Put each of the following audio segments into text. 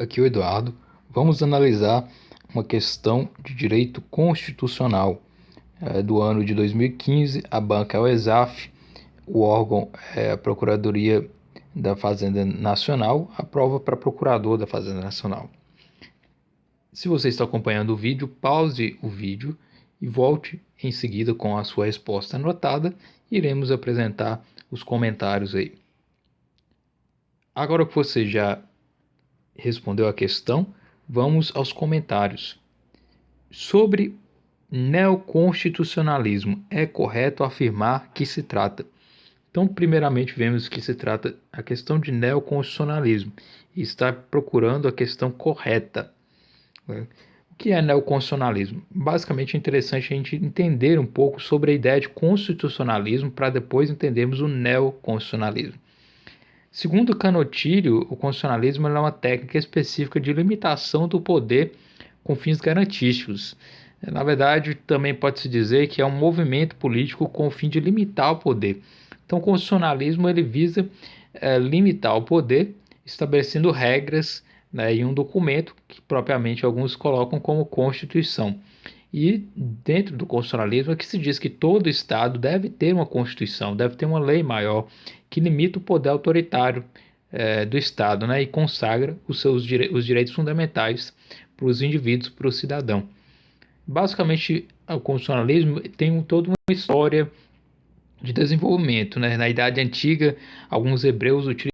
Aqui é o Eduardo. Vamos analisar uma questão de direito constitucional do ano de 2015. A banca é o ESAF, o órgão é a Procuradoria da Fazenda Nacional, aprova para procurador da Fazenda Nacional. Se você está acompanhando o vídeo, pause o vídeo e volte em seguida com a sua resposta anotada. Iremos apresentar os comentários aí. Agora que você já respondeu a questão, vamos aos comentários. Sobre neoconstitucionalismo, é correto afirmar que se trata. Então, primeiramente, vemos que se trata a questão de neoconstitucionalismo e está procurando a questão correta. O que é neoconstitucionalismo? Basicamente, é interessante a gente entender um pouco sobre a ideia de constitucionalismo para depois entendermos o neoconstitucionalismo. Segundo Canotilho, o constitucionalismo é uma técnica específica de limitação do poder com fins garantísticos. Na verdade, também pode-se dizer que é um movimento político com o fim de limitar o poder. Então, o constitucionalismo ele visa limitar o poder, estabelecendo regras, né, em um documento que propriamente alguns colocam como Constituição. E dentro do constitucionalismo é que se diz que todo Estado deve ter uma Constituição, deve ter uma lei maior que limita o poder autoritário do Estado, né, e consagra os direitos fundamentais para os indivíduos, para o cidadão. Basicamente, o constitucionalismo tem toda uma história de desenvolvimento, né? Na Idade Antiga, alguns hebreus utilizavam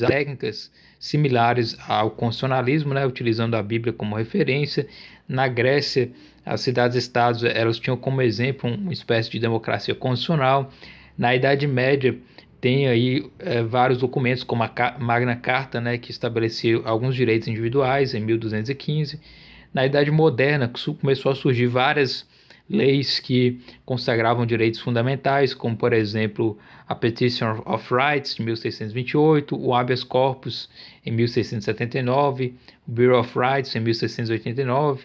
técnicas similares ao constitucionalismo, né? Utilizando a Bíblia como referência. Na Grécia, as cidades-estados elas tinham como exemplo uma espécie de democracia constitucional. Na Idade Média, tem aí vários documentos, como a Magna Carta, né? Que estabelecia alguns direitos individuais em 1215. Na Idade Moderna, começou a surgir várias leis que consagravam direitos fundamentais, como, por exemplo, a Petition of Rights, de 1628, o Habeas Corpus, em 1679, o Bill of Rights, em 1689,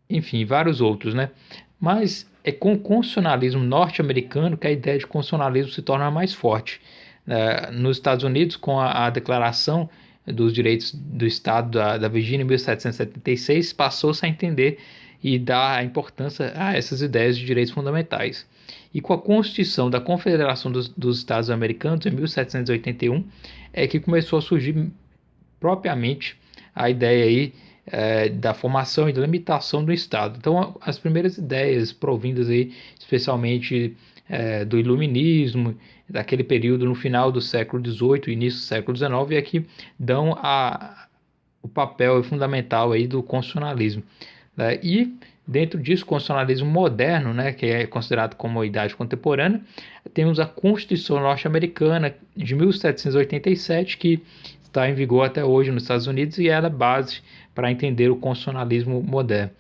enfim, vários outros, né? Mas é com o constitucionalismo norte-americano que a ideia de constitucionalismo se torna mais forte. Nos Estados Unidos, com a Declaração dos Direitos do Estado da Virgínia, em 1776, passou-se a entender e dar a importância a essas ideias de direitos fundamentais. E com a Constituição da Confederação dos Estados Americanos, em 1781, é que começou a surgir propriamente a ideia aí da formação e da limitação do Estado. Então, as primeiras ideias provindas aí, especialmente do Iluminismo, daquele período no final do século XVIII, início do século XIX, é que dão o papel fundamental aí do constitucionalismo. Né? E dentro disso, o constitucionalismo moderno, né, que é considerado como a idade contemporânea, temos a Constituição norte-americana de 1787, que está em vigor até hoje nos Estados Unidos e ela é base para entender o constitucionalismo moderno.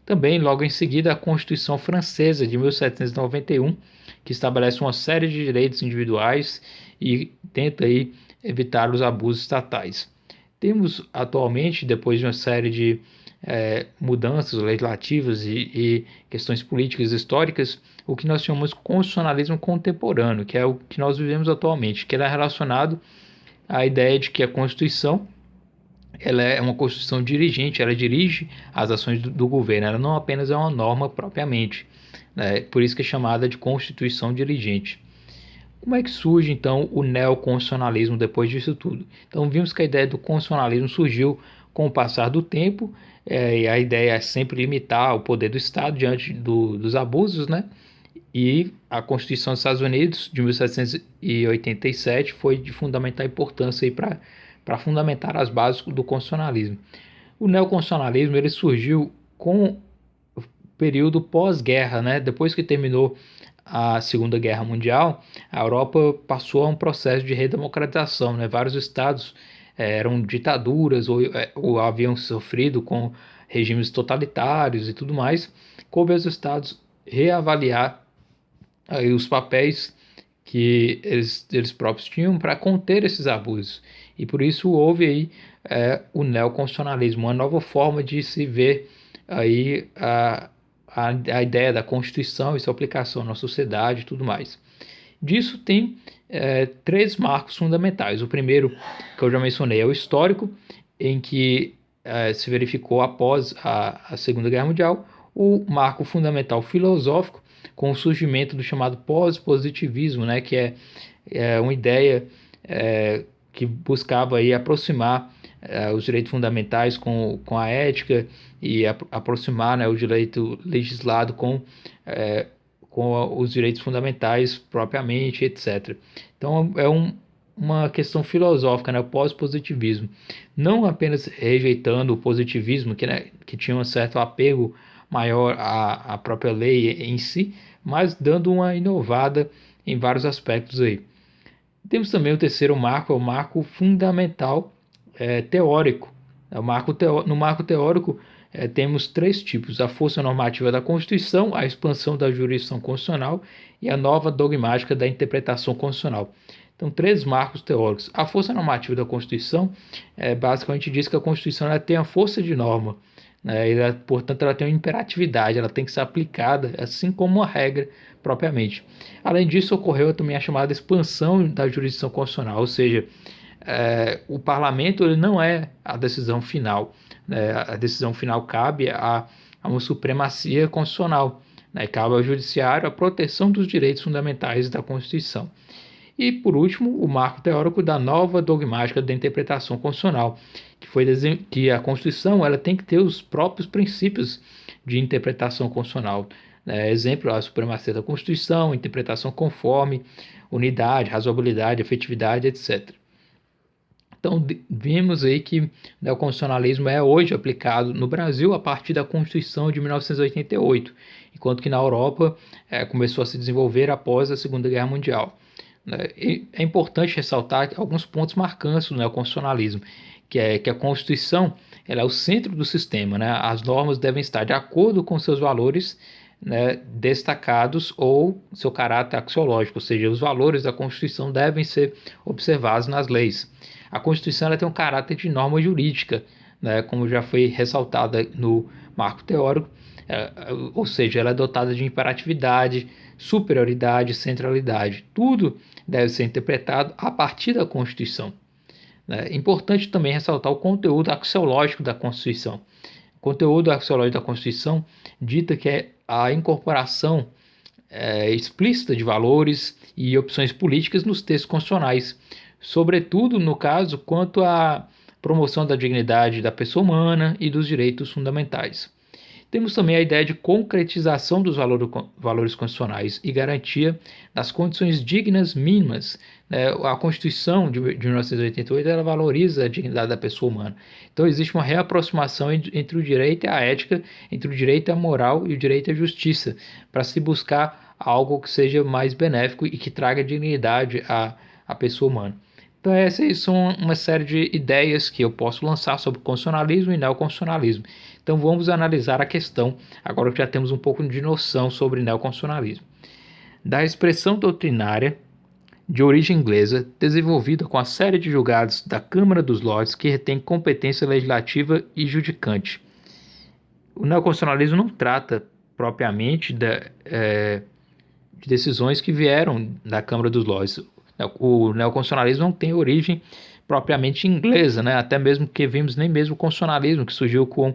Também, logo em seguida, a Constituição Francesa de 1791, que estabelece uma série de direitos individuais e tenta aí evitar os abusos estatais. Temos atualmente, depois de uma série de mudanças legislativas e questões políticas históricas, o que nós chamamos de constitucionalismo contemporâneo, que é o que nós vivemos atualmente, que é relacionado à ideia de que a Constituição ela é uma Constituição dirigente, ela dirige as ações do governo, ela não apenas é uma norma propriamente, né? Por isso que é chamada de Constituição dirigente. Como é que surge, então, o neoconstitucionalismo depois disso tudo? Então, vimos que a ideia do constitucionalismo surgiu com o passar do tempo, e a ideia é sempre limitar o poder do Estado diante dos abusos, né? E a Constituição dos Estados Unidos, de 1787, foi de fundamental importância para fundamentar as bases do constitucionalismo. O neoconstitucionalismo ele surgiu com o período pós-guerra, né? Depois que terminou a Segunda Guerra Mundial, a Europa passou a um processo de redemocratização, né? Vários estados eram ditaduras ou haviam sofrido com regimes totalitários e tudo mais. Coube aos estados reavaliar aí os papéis que eles próprios tinham para conter esses abusos. E por isso houve aí o neoconstitucionalismo, uma nova forma de se ver aí a ideia da Constituição e sua aplicação na sociedade e tudo mais. Disso tem três marcos fundamentais. O primeiro, que eu já mencionei, é o histórico, em que se verificou após a Segunda Guerra Mundial, o marco fundamental filosófico com o surgimento do chamado pós-positivismo, né, que é uma ideia que buscava aí aproximar os direitos fundamentais com a ética e aproximar, né, o direito legislado com os direitos fundamentais propriamente, etc. Então uma questão filosófica, né, o pós-positivismo, não apenas rejeitando o positivismo, que tinha um certo apego maior à própria lei em si, mas dando uma inovada em vários aspectos aí. Temos também o terceiro marco, é o marco fundamental teórico. No marco teórico, temos três tipos: a força normativa da Constituição, a expansão da jurisdição constitucional e a nova dogmática da interpretação constitucional. Então, três marcos teóricos. A força normativa da Constituição basicamente diz que a Constituição ela tem a força de norma, né? Portanto, ela tem uma imperatividade, ela tem que ser aplicada, assim como uma regra propriamente. Além disso, ocorreu também a chamada expansão da jurisdição constitucional, ou seja, o parlamento ele não é a decisão final, né? A decisão final cabe a uma supremacia constitucional, né? Cabe ao judiciário a proteção dos direitos fundamentais da Constituição. E, por último, o marco teórico da nova dogmática da interpretação constitucional, que a Constituição ela tem que ter os próprios princípios de interpretação constitucional. Exemplo, a supremacia da Constituição, interpretação conforme, unidade, razoabilidade, efetividade, etc. Então, vimos aí que o neoconstitucionalismo é hoje aplicado no Brasil a partir da Constituição de 1988, enquanto que na Europa começou a se desenvolver após a Segunda Guerra Mundial. É importante ressaltar alguns pontos marcantes do neoconstitucionalismo, que a Constituição ela é o centro do sistema, né? As normas devem estar de acordo com seus valores, né, destacados ou seu caráter axiológico, ou seja, os valores da Constituição devem ser observados nas leis. A Constituição ela tem um caráter de norma jurídica, né, como já foi ressaltada no marco teórico, ou seja, ela é dotada de imperatividade, superioridade, centralidade. Tudo deve ser interpretado a partir da Constituição. É importante também ressaltar o conteúdo axiológico da Constituição. O conteúdo axiológico da Constituição dita que é a incorporação explícita de valores e opções políticas nos textos constitucionais, sobretudo no caso quanto à promoção da dignidade da pessoa humana e dos direitos fundamentais. Temos também a ideia de concretização dos valores constitucionais e garantia das condições dignas mínimas. A Constituição de 1988 ela valoriza a dignidade da pessoa humana. Então existe uma reaproximação entre o direito e a ética, entre o direito e a moral e o direito à justiça, para se buscar algo que seja mais benéfico e que traga dignidade à pessoa humana. Então essas são uma série de ideias que eu posso lançar sobre constitucionalismo e neoconstitucionalismo. Então vamos analisar a questão, agora que já temos um pouco de noção sobre neoconstitucionalismo. Da expressão doutrinária de origem inglesa, desenvolvida com a série de julgados da Câmara dos Lordes que retém competência legislativa e judicante. O neoconstitucionalismo não trata propriamente de decisões que vieram da Câmara dos Lordes. O neoconstitucionalismo não tem origem propriamente inglesa, né? Até mesmo que vimos nem mesmo o constitucionalismo que surgiu com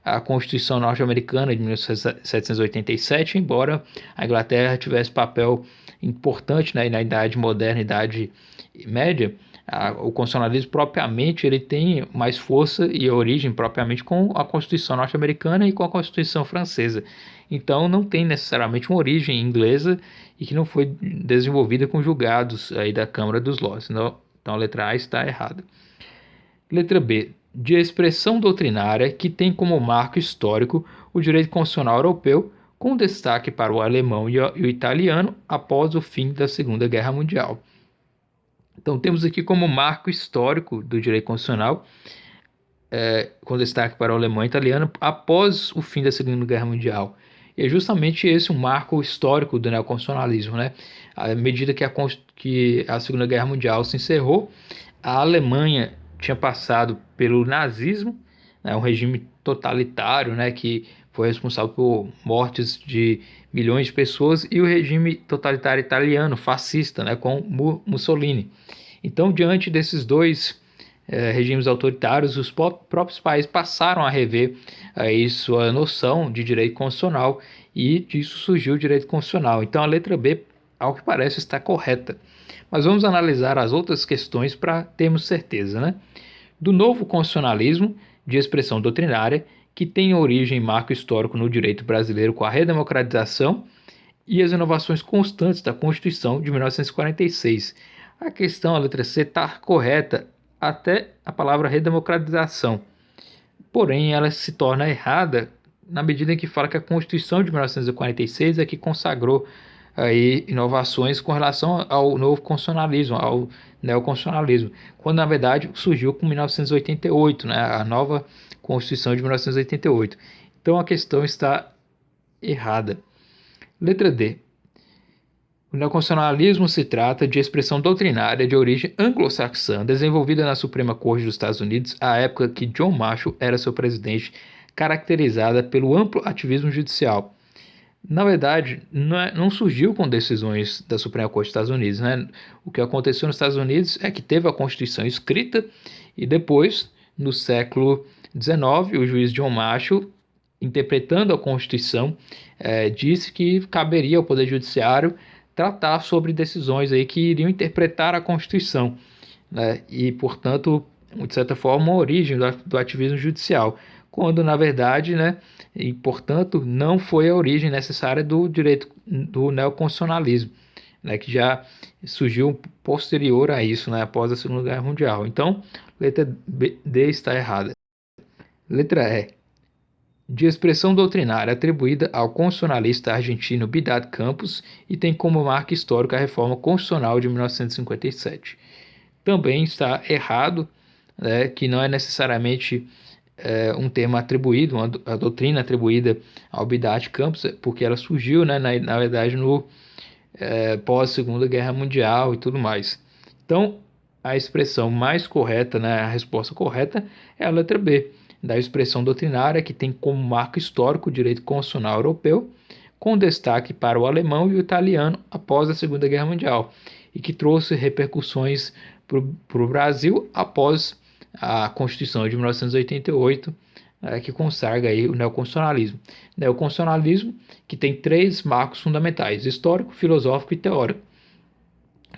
a Constituição norte-americana de 1787, embora a Inglaterra tivesse papel importante, né, na Idade Moderna e Idade Média. O constitucionalismo propriamente ele tem mais força e origem propriamente com a Constituição norte-americana e com a Constituição francesa. Então não tem necessariamente uma origem inglesa e que não foi desenvolvida com julgados aí da Câmara dos Lordes. Então a letra A está errada. Letra B. De expressão doutrinária que tem como marco histórico o direito constitucional europeu, com destaque para o alemão e o italiano após o fim da Segunda Guerra Mundial. Então temos aqui como marco histórico do direito constitucional, com destaque para o alemão e o italiano após o fim da Segunda Guerra Mundial. E é justamente esse um marco histórico do neoconstitucionalismo, né? À medida que a Segunda Guerra Mundial se encerrou, a Alemanha tinha passado pelo nazismo, né, um regime totalitário, né, que foi responsável por mortes de milhões de pessoas, e o regime totalitário italiano, fascista, né, com Mussolini. Então, diante desses dois regimes autoritários, os próprios países passaram a rever aí sua noção de direito constitucional e disso surgiu o direito constitucional. Então a letra B, ao que parece, está correta. Mas vamos analisar as outras questões para termos certeza, né? Do novo constitucionalismo de expressão doutrinária, que tem origem e marco histórico no direito brasileiro com a redemocratização e as inovações constantes da Constituição de 1946. A questão, a letra C, está correta até a palavra redemocratização. Porém, ela se torna errada na medida em que fala que a Constituição de 1946 é que consagrou aí inovações com relação ao novo constitucionalismo, ao neoconstitucionalismo, quando na verdade surgiu com 1988, né, a nova Constituição de 1988. Então a questão está errada. Letra D. O neoconstitucionalismo se trata de expressão doutrinária de origem anglo-saxã, desenvolvida na Suprema Corte dos Estados Unidos à época que John Marshall era seu presidente, caracterizada pelo amplo ativismo judicial. Na verdade, não surgiu com decisões da Suprema Corte dos Estados Unidos, né? O que aconteceu nos Estados Unidos é que teve a Constituição escrita e depois, no século XIX, o juiz John Marshall, interpretando a Constituição, disse que caberia ao Poder Judiciário tratar sobre decisões aí que iriam interpretar a Constituição, né? E, portanto, de certa forma, a origem do ativismo judicial, quando, na verdade, né, e, portanto, não foi a origem necessária do direito do neoconstitucionalismo, né, que já surgiu posterior a isso, né, após a Segunda Guerra Mundial. Então, letra D está errada. Letra E. De expressão doutrinária atribuída ao constitucionalista argentino Vidal Campos e tem como marco histórico a Reforma Constitucional de 1957. Também está errado, né, que não é necessariamente um termo atribuído, a doutrina atribuída ao Vidal Campos, porque ela surgiu, né, na verdade, no pós-Segunda Guerra Mundial e tudo mais. Então, a expressão mais correta, né, a resposta correta é a letra B, da expressão doutrinária que tem como marco histórico o direito constitucional europeu, com destaque para o alemão e o italiano após a Segunda Guerra Mundial, e que trouxe repercussões para o Brasil após a Constituição de 1988, que consagra aí o neoconstitucionalismo. Neoconstitucionalismo que tem três marcos fundamentais: histórico, filosófico e teórico.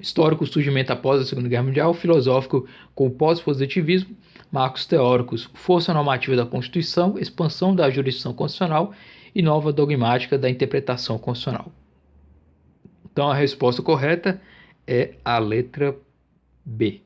Histórico, surgimento após a Segunda Guerra Mundial; filosófico, com o pós-positivismo; marcos teóricos, força normativa da Constituição, expansão da jurisdição constitucional e nova dogmática da interpretação constitucional. Então a resposta correta é a letra B.